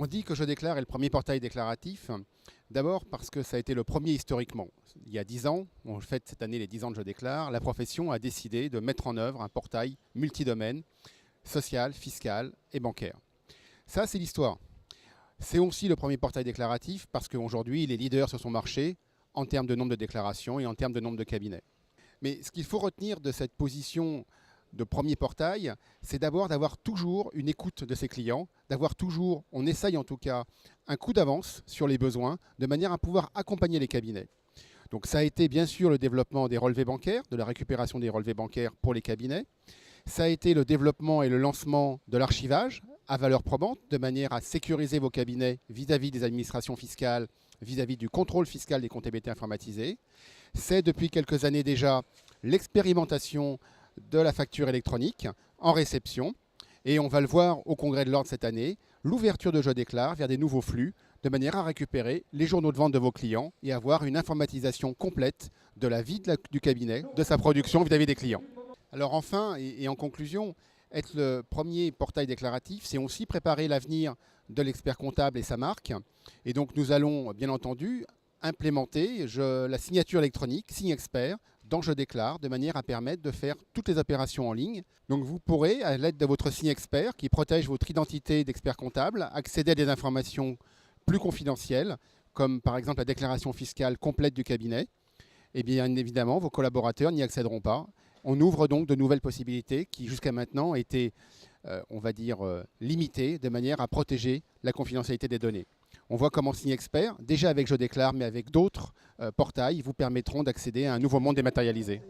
On dit que Je déclare est le premier portail déclaratif, d'abord parce que ça a été le premier historiquement. Il y a 10 ans, on fête cette année les 10 ans de Je déclare, la profession a décidé de mettre en œuvre un portail multidomaine, social, fiscal et bancaire. Ça, c'est l'histoire. C'est aussi le premier portail déclaratif parce qu'aujourd'hui, il est leader sur son marché en termes de nombre de déclarations et en termes de nombre de cabinets. Mais ce qu'il faut retenir de cette position de premier portail, c'est d'abord d'avoir toujours une écoute de ses clients, d'avoir toujours, on essaye en tout cas, un coup d'avance sur les besoins, de manière à pouvoir accompagner les cabinets. Donc ça a été bien sûr le développement des relevés bancaires, de la récupération des relevés bancaires pour les cabinets. Ça a été le développement et le lancement de l'archivage à valeur probante, de manière à sécuriser vos cabinets vis-à-vis des administrations fiscales, vis-à-vis du contrôle fiscal des comptabilités informatisées. C'est depuis quelques années déjà l'expérimentation de la facture électronique en réception. Et on va le voir au congrès de l'ordre cette année, l'ouverture de Je déclare vers des nouveaux flux, de manière à récupérer les journaux de vente de vos clients et avoir une informatisation complète de la vie du cabinet, de sa production vis-à-vis des clients. Alors enfin, et en conclusion, être le premier portail déclaratif, c'est aussi préparer l'avenir de l'expert comptable et sa marque. Et donc nous allons bien entendu implémenter la signature électronique, SignExpert, dans Je déclare, de manière à permettre de faire toutes les opérations en ligne. Donc vous pourrez, à l'aide de votre SignExpert, qui protège votre identité d'expert comptable, accéder à des informations plus confidentielles, comme par exemple la déclaration fiscale complète du cabinet. Et bien évidemment, vos collaborateurs n'y accéderont pas. On ouvre donc de nouvelles possibilités qui jusqu'à maintenant étaient, on va dire, limitées, de manière à protéger la confidentialité des données. On voit comment SignExpert, déjà avec Je déclare, mais avec d'autres portails, vous permettront d'accéder à un nouveau monde dématérialisé.